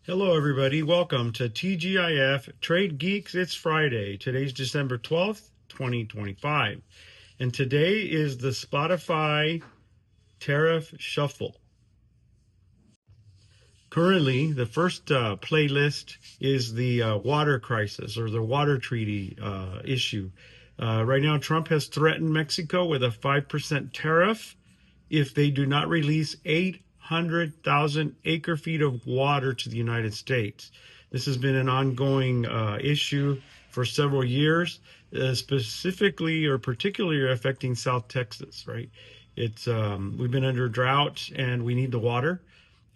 Hello, everybody. Welcome to TGIF Trade Geeks. It's Friday. Today's December 12th, 2025. And today is the Spotify Tariff Shuffle. Currently, the first playlist is the water crisis or the water treaty issue. Right now, Trump has threatened Mexico with a 5% tariff if they do not release 800,000 acre feet of water to the United States. This has been an ongoing issue for several years, specifically or particularly affecting South Texas, right? We've been under drought and we need the water,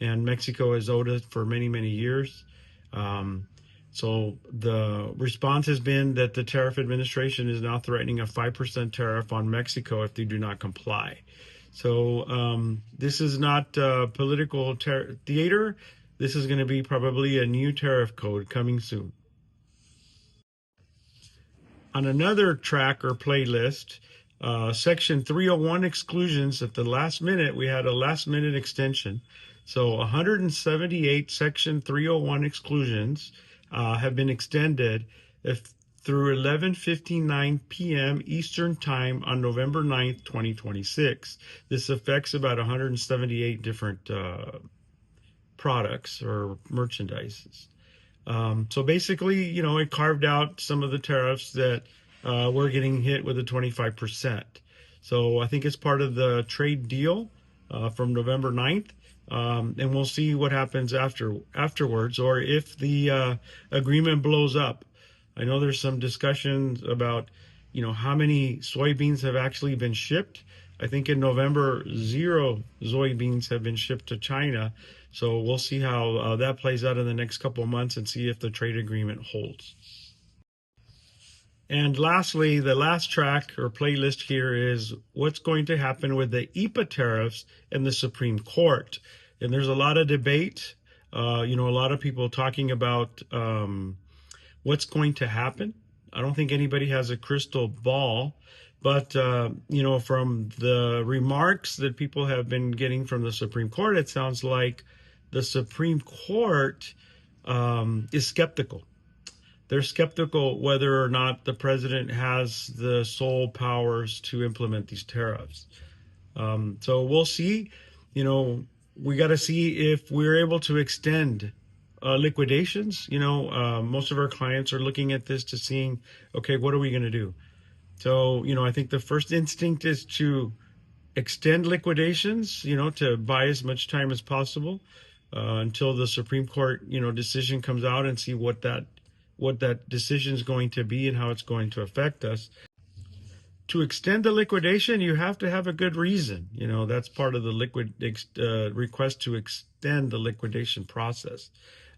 and Mexico has owed us for many, many years. So the response has been that the tariff administration is now threatening a 5% tariff on Mexico if they do not comply. So this is not political theater. This is going to be probably a new tariff code coming soon. On another track or playlist, Section 301 exclusions, at the last minute, we had a last minute extension. So 178 Section 301 exclusions have been extended through 11:59 p.m. Eastern Time on November 9th, 2026. This affects about 178 different products or merchandises. So basically, it carved out some of the tariffs that were getting hit with a 25%. So I think it's part of the trade deal from November 9th. And we'll see what happens afterwards, or if the agreement blows up. I know there's some discussions about, how many soybeans have actually been shipped. I think in November, 0 soybeans have been shipped to China. So we'll see how that plays out in the next couple of months and see if the trade agreement holds. And lastly, the last track or playlist here is what's going to happen with the IEEPA tariffs in the Supreme Court. And there's a lot of debate, a lot of people talking about what's going to happen. I don't think anybody has a crystal ball, but, from the remarks that people have been getting from the Supreme Court, it sounds like the Supreme Court is skeptical. They're skeptical whether or not the president has the sole powers to implement these tariffs. So we'll see. We got to see if we're able to extend liquidations. Most of our clients are looking at this to seeing, okay, what are we going to do? So, I think the first instinct is to extend liquidations, to buy as much time as possible until the Supreme Court, decision comes out, and see what that decision is going to be and how it's going to affect us. To extend the liquidation, you have to have a good reason. That's part of the request to extend the liquidation process.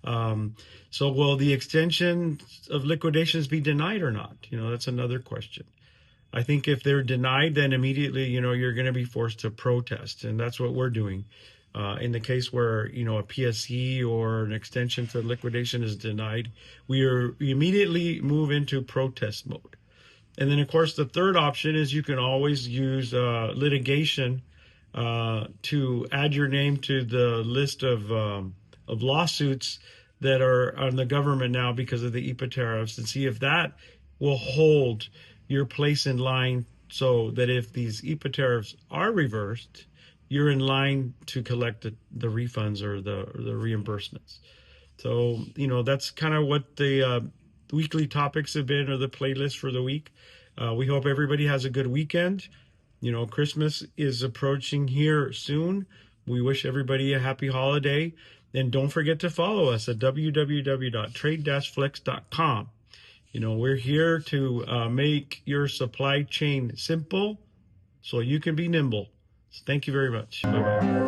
So will the extension of liquidations be denied or not? That's another question. I think if they're denied, then immediately, you're going to be forced to protest. And that's what we're doing. In the case where, a PSE or an extension to liquidation is denied, we immediately move into protest mode. And then, of course, the third option is you can always use litigation to add your name to the list of lawsuits that are on the government now because of the IEEPA tariffs, and see if that will hold your place in line, so that if these IEEPA tariffs are reversed, you're in line to collect the refunds or the reimbursements. So, that's kind of what the weekly topics have been, or the playlist for the week. We hope everybody has a good weekend. Christmas is approaching here soon. We wish everybody a happy holiday. And don't forget to follow us at www.trade-flex.com. We're here to make your supply chain simple so you can be nimble. So thank you very much. Bye-bye.